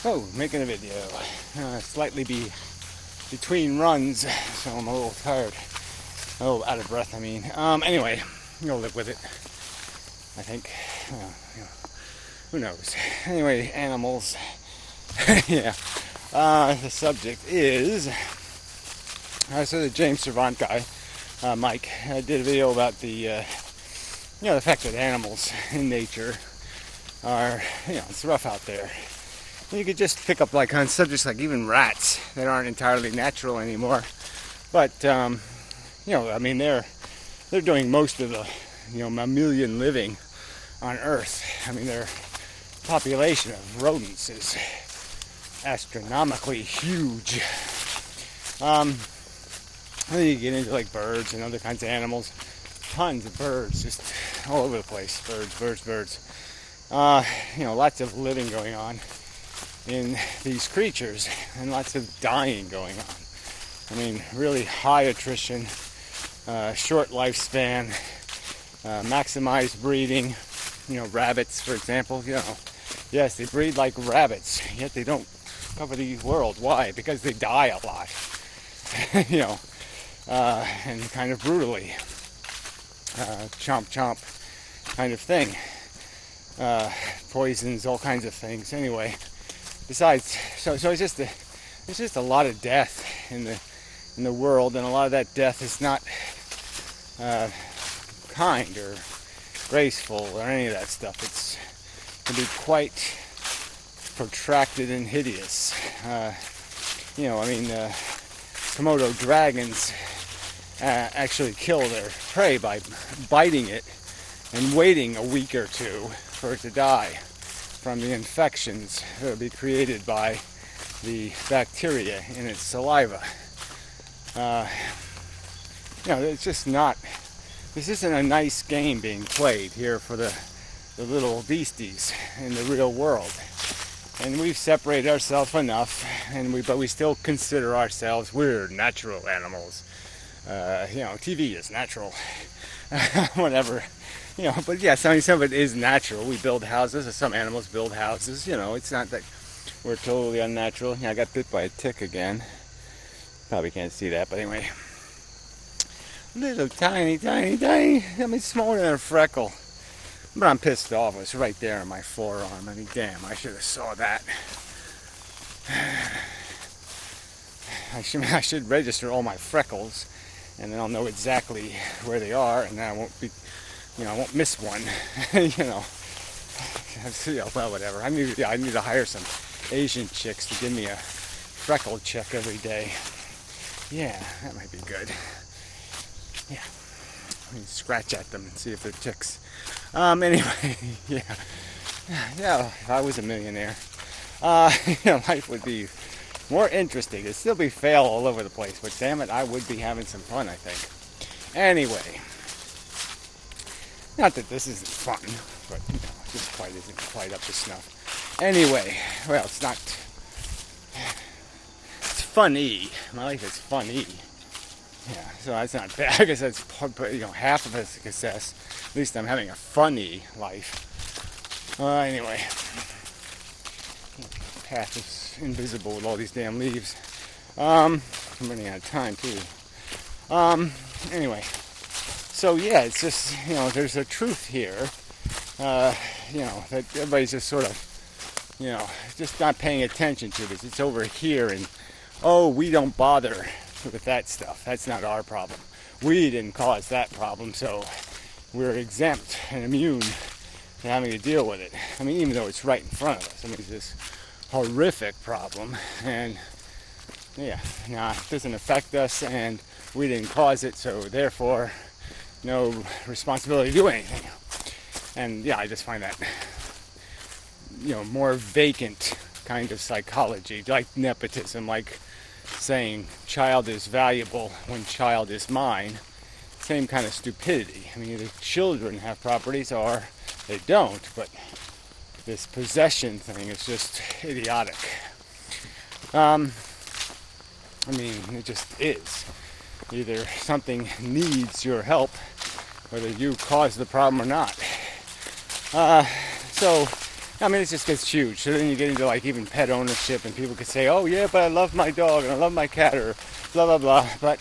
Oh, making a video. Slightly between runs, so I'm a little tired. A little out of breath, I mean. Anyway, you'll live with it, I think. You know, who knows? Anyway, animals. Yeah. The subject is... so the James Servant guy, Mike, did a video about the fact that animals in nature are, it's rough out there. You could just pick up like on subjects like even rats that aren't entirely natural anymore, but I mean they're doing most of the mammalian living on Earth. I mean their population of rodents is astronomically huge. Then you get into like birds and other kinds of animals, tons of birds just all over the place. Birds. Lots of living going on in these creatures, and lots of dying going on. I mean, really high attrition, short lifespan, maximized breeding. Rabbits, for example. Yes, they breed like rabbits, yet they don't cover the world. Why? Because they die a lot. And kind of brutally, chomp kind of thing. Poisons, all kinds of things. Anyway. Besides, so it's just a lot of death in the world, and a lot of that death is not kind or graceful or any of that stuff. It can be quite protracted and hideous. Komodo dragons actually kill their prey by biting it and waiting a week or two for it to die from the infections that will be created by the bacteria in its saliva. It's just not. This isn't a nice game being played here for the little beasties in the real world. And we've separated ourselves enough, but we still consider ourselves we're natural animals. TV is natural, whatever. But yes, I mean, some of it is natural. We build houses, or some animals build houses. It's not that we're totally unnatural. I got bit by a tick again. Probably can't see that, but anyway. Little tiny. I mean, smaller than a freckle. But I'm pissed off. It's right there on my forearm. I mean, damn, I should have saw that. I should register all my freckles, and then I'll know exactly where they are, and then I won't be... I won't miss one. Well, whatever. I need to hire some Asian chicks to give me a freckle check every day. Yeah, that might be good. Yeah, I mean, scratch at them and see if they're ticks. Anyway, yeah. If I was a millionaire, life would be more interesting. It'd still be fail all over the place, but damn it, I would be having some fun, I think. Anyway. Not that this isn't fun, but it just isn't quite up to snuff. Anyway, well, it's not. It's funny. My life is funny. Yeah, so that's not bad. I guess that's half of a success. At least I'm having a funny life. Anyway, the path is invisible with all these damn leaves. I'm running out of time too. Anyway. So yeah, it's just, there's a truth here, that everybody's just sort of, just not paying attention to this. It's over here, and, we don't bother with that stuff. That's not our problem. We didn't cause that problem, so we're exempt and immune to having to deal with it. I mean, even though it's right in front of us. I mean, it's this horrific problem, and, it doesn't affect us, and we didn't cause it, so therefore... no responsibility to do anything. And I just find that more vacant kind of psychology, like nepotism, like saying child is valuable when child is mine. Same kind of stupidity. I mean, either children have properties or they don't, but this possession thing is just idiotic. It just is. Either something needs your help, whether you cause the problem or not. So I mean, it just gets huge. So then you get into like even pet ownership, and people could say, "Oh yeah, but I love my dog and I love my cat," or blah blah blah. But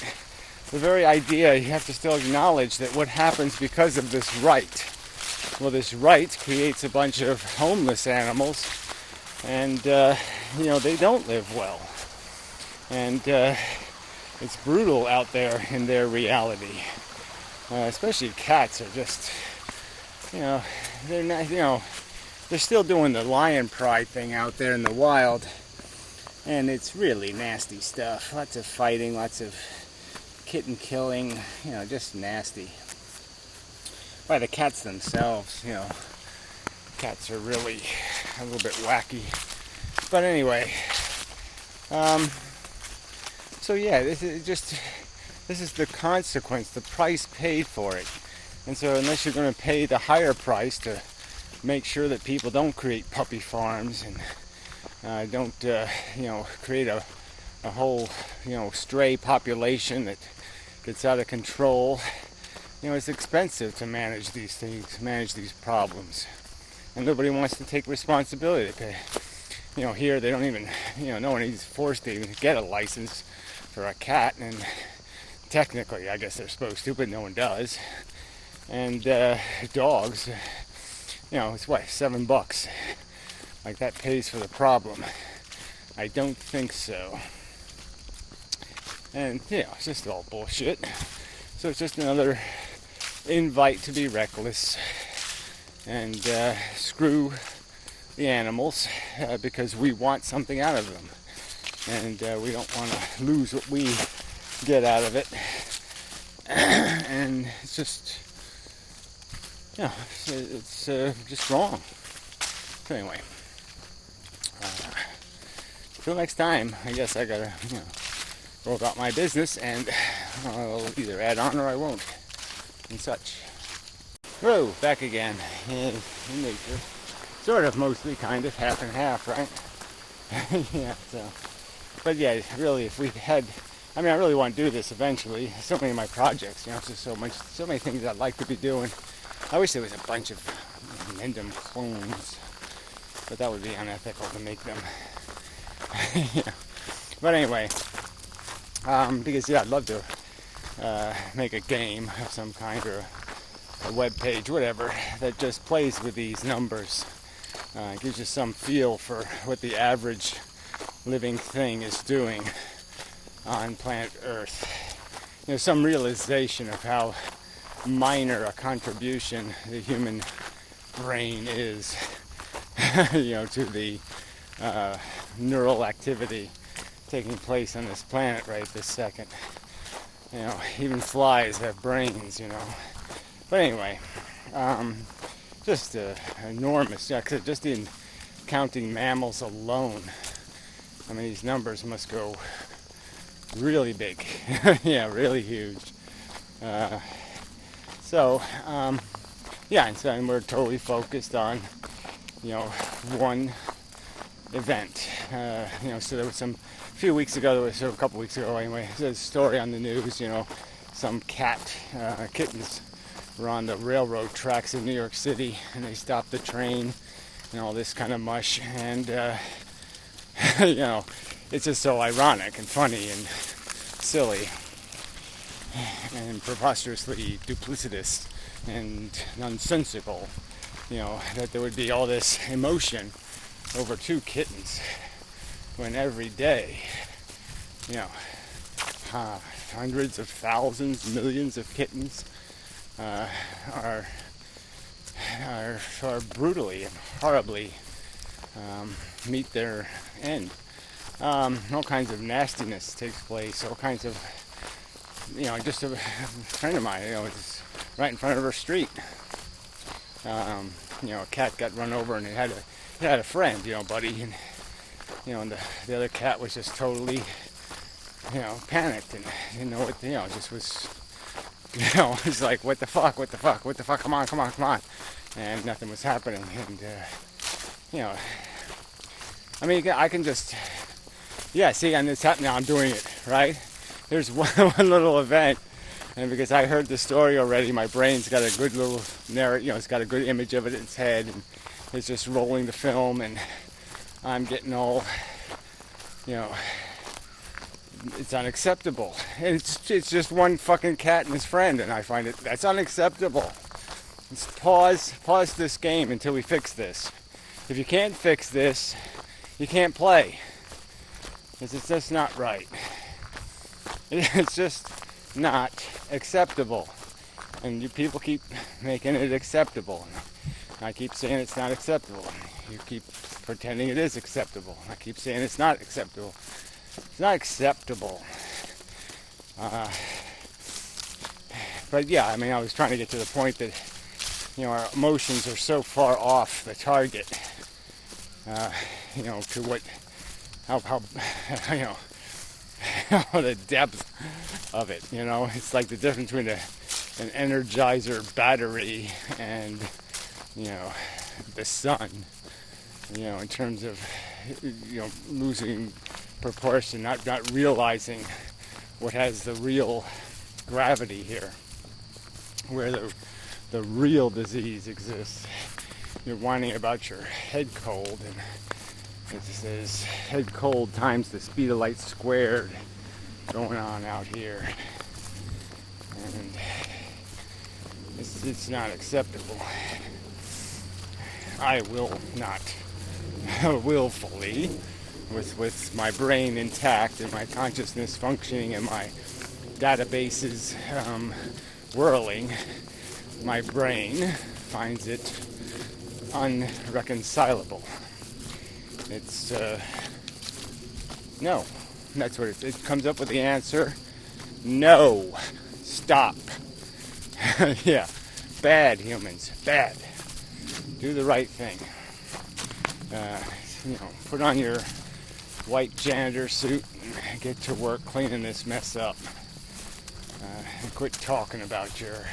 the very idea, you have to still acknowledge that what happens because of this right. Well, this right creates a bunch of homeless animals, and they don't live well, and it's brutal out there in their reality. Especially cats are just, they're not, they're still doing the lion pride thing out there in the wild, and it's really nasty stuff. Lots of fighting, lots of kitten killing, just nasty. By the cats themselves, cats are really a little bit wacky. But anyway, so yeah, this is the consequence, the price paid for it. And so unless you're going to pay the higher price to make sure that people don't create puppy farms and don't create a whole stray population that gets out of control, it's expensive to manage these things, manage these problems, and nobody wants to take responsibility. Here they don't even, no one is forced to even get a license for a cat, and technically I guess they're supposed to, but no one does. And dogs, it's what, $7? Like that pays for the problem? I don't think so. And it's just all bullshit. So it's just another invite to be reckless and screw the animals because we want something out of them, and we don't want to lose what we get out of it. And it's just, it's just wrong. So anyway, till next time, I guess I gotta, go about my business, and I'll either add on or I won't, and such. Hello, back again in nature. Sort of, mostly, kind of, half and half, right? Yeah, so. But yeah, really, if we had, I really want to do this eventually. So many of my projects, just so many things I'd like to be doing. I wish there was a bunch of random clones, but that would be unethical to make them. Yeah. But anyway, because I'd love to make a game of some kind, or a web page, whatever, that just plays with these numbers. Gives you some feel for what the average living thing is doing on planet Earth. Some realization of how minor a contribution the human brain is, to the neural activity taking place on this planet right this second. Even flies have brains, But anyway, just enormous. Just in counting mammals alone, these numbers must go really big. Yeah, really huge. And we're totally focused on, one event. So there was a few weeks ago, a couple weeks ago anyway, there's a story on the news, some kittens were on the railroad tracks in New York City, and they stopped the train and all this kind of mush, and it's just so ironic and funny and silly and preposterously duplicitous and nonsensical, that there would be all this emotion over two kittens when every day, hundreds of thousands, millions of kittens are brutally and horribly meet their end. All kinds of nastiness takes place. All kinds of, just a friend of mine, it's right in front of her street. A cat got run over, and it had a friend, buddy, and and the other cat was just totally, panicked and didn't know what, just was, it's like, what the fuck, come on, and nothing was happening, and I can just, see, and it's happening. I'm doing it, right? There's one little event, and because I heard the story already, my brain's got a good little narrative, it's got a good image of it in its head, and is just rolling the film, and I'm getting all, you know, it's unacceptable. It's just one fucking cat and his friend, and I find that's unacceptable. Let's pause this game until we fix this. If you can't fix this, you can't play. It's just not right. It's just not acceptable. And you people keep making it acceptable. I keep saying it's not acceptable. You keep pretending it is acceptable. I keep saying it's not acceptable. It's not acceptable. But yeah, I mean, I was trying to get to the point that, you know, our emotions are so far off the target. You know, to what, how you know, the depth of it. You know, it's like the difference between an Energizer battery and, you know, the sun. You know, in terms of, you know, losing proportion, not realizing what has the real gravity here, where the real disease exists. You're whining about your head cold, and it says head cold times the speed of light squared going on out here, and it's not acceptable. I will not willfully, with my brain intact and my consciousness functioning and my databases whirling, my brain finds it unreconcilable. It's no. That's what it comes up with the answer. No. Stop. Yeah. Bad humans. Bad. Do the right thing. You know, put on your white janitor suit and get to work cleaning this mess up. And quit talking about your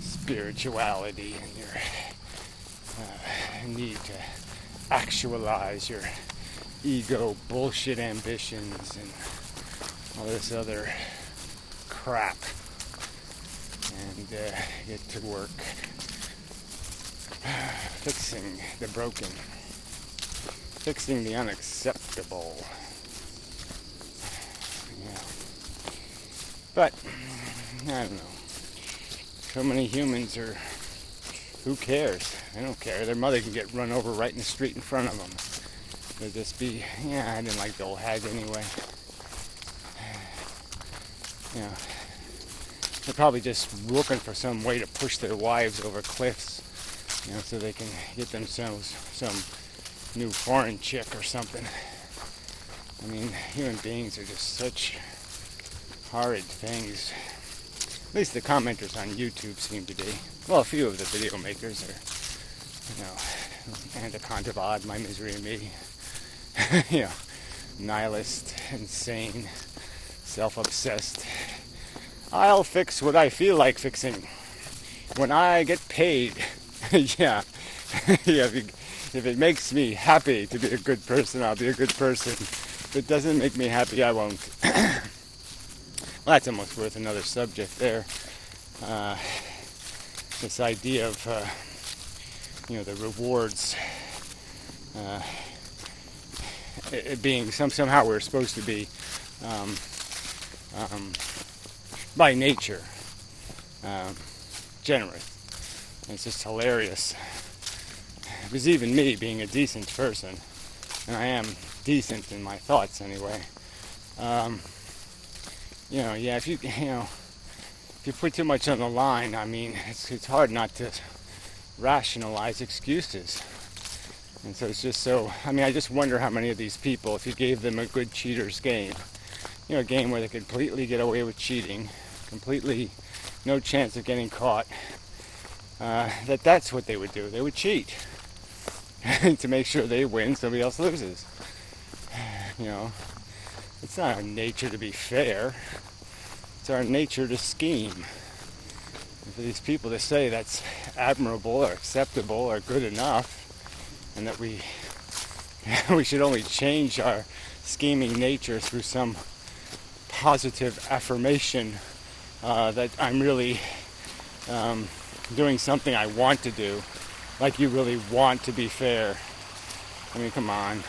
spirituality and your need to actualize your ego bullshit ambitions and all this other crap, and get to work fixing the broken, fixing the unacceptable. Yeah. But I don't know. So many humans are, who cares? They don't care. Their mother can get run over right in the street in front of them. They'll just be, yeah, I didn't like the old hag anyway. You know, they're probably just looking for some way to push their wives over cliffs, you know, so they can get themselves some new foreign chick or something. I mean, human beings are just such horrid things. At least the commenters on YouTube seem to be. Well, a few of the video makers are, you know, Anaconda of Odd, My Misery and Me. You know, nihilist, insane, self-obsessed. I'll fix what I feel like fixing when I get paid. Yeah. Yeah, if it makes me happy to be a good person, I'll be a good person. If it doesn't make me happy, I won't. Well, that's almost worth another subject there. This idea of, you know, the rewards, it being somehow we're supposed to be, by nature, generous. And it's just hilarious. Because even me, being a decent person, and I am decent in my thoughts anyway, you know, yeah, if you put too much on the line, I mean, it's hard not to rationalize excuses. And so it's just so, I mean, I just wonder how many of these people, if you gave them a good cheater's game, you know, a game where they could completely get away with cheating, completely no chance of getting caught, that's what they would do. They would cheat to make sure they win, somebody else loses. You know, it's not our nature to be fair. It's our nature to scheme. And for these people to say that's admirable or acceptable or good enough, and that we should only change our scheming nature through some positive affirmation that I'm really doing something I want to do, Like you really want to be fair. I mean, come on.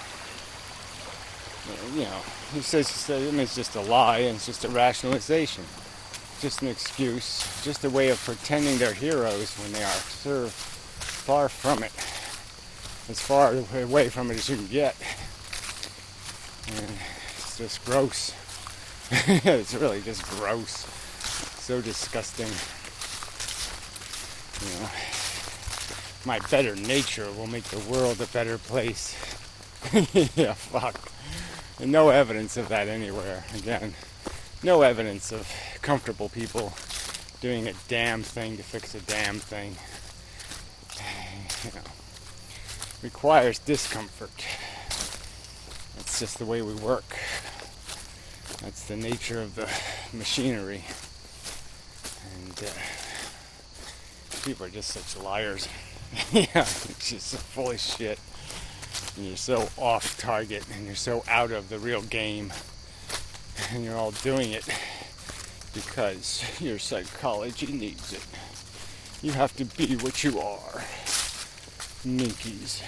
You know, it's just a lie, and it's just a rationalization. Just an excuse, just a way of pretending they're heroes when they are far from it. As far away from it as you can get. And it's just gross. It's really just gross. So disgusting. You know, my better nature will make the world a better place. Yeah, fuck. And no evidence of that anywhere. Again, no evidence of comfortable people doing a damn thing to fix a damn thing. You know, requires discomfort. That's just the way we work. That's the nature of the machinery. And people are just such liars. Yeah, it's just so full of shit. And you're so off target, and you're so out of the real game. And you're all doing it because your psychology needs it. You have to be what you are. Minkies.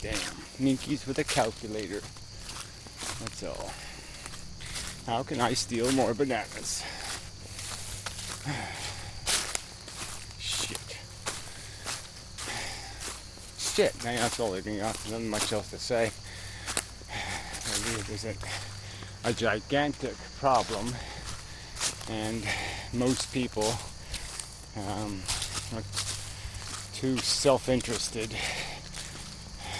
Damn. Minkies with a calculator. That's all. How can I steal more bananas? Shit. Now that's all I got. Nothing much else to say. There's a gigantic problem, and most people are too self-interested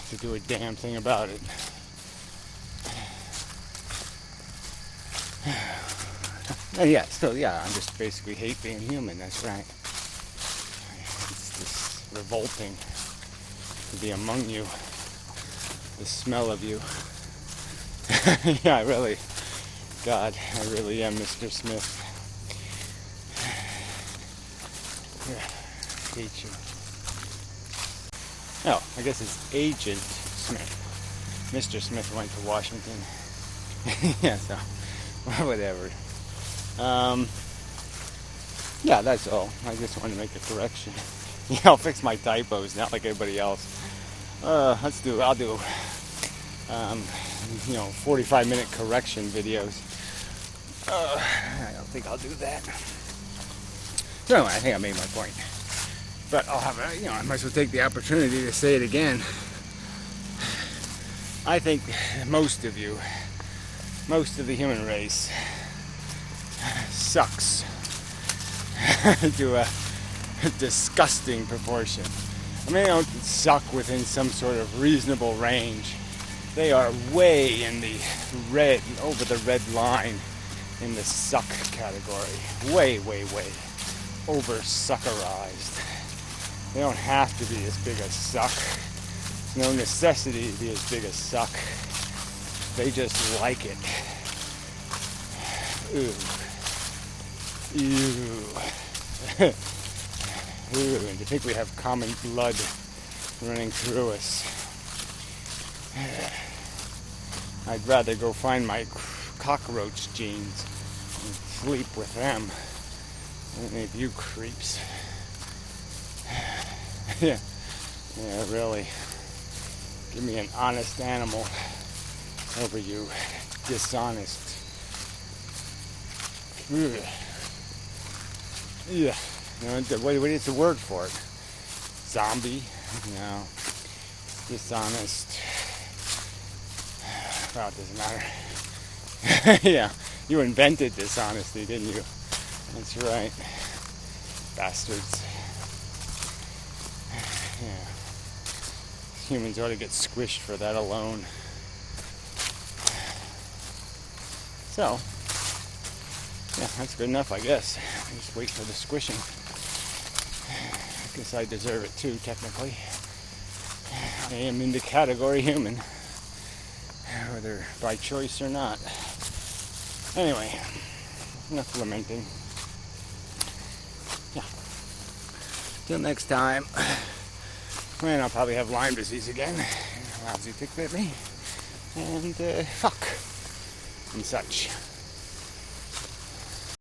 to do a damn thing about it. I just basically hate being human, that's right. It's just revolting to be among you, the smell of you. Yeah, I really am Mr. Smith. Yeah, hate you. Oh, I guess it's Agent Smith. Mr. Smith went to Washington. Yeah, so, whatever. Yeah, that's all. I just wanted to make a correction. Yeah, I'll fix my typos, not like everybody else. I'll do 45-minute correction videos. I don't think I'll do that. So anyway, I think I made my point. But I'll have I might as well take the opportunity to say it again. I think most of the human race sucks to a disgusting proportion. I mean, they don't suck within some sort of reasonable range. They are way in the red, over the red line in the suck category. Way over-suckerized. They don't have to be as big as suck. There's no necessity to be as big as suck. They just like it. Ooh. Ooh, and to think we have common blood running through us. I'd rather go find my cockroach genes and sleep with them than any of you creeps. Yeah, really. Give me an honest animal over you dishonest. Ugh. Yeah. What is the word for it? Zombie? No. Dishonest. Well, it doesn't matter. Yeah. You invented dishonesty, didn't you? That's right. Bastards. Yeah. Humans ought to get squished for that alone. So, yeah, that's good enough, I guess. Just wait for the squishing. I guess I deserve it too, technically. I am in the category human, whether by choice or not. Anyway, enough lamenting. Yeah. Till next time. Man, I'll probably have Lyme disease again. Lousy tick bit me. And fuck. And such.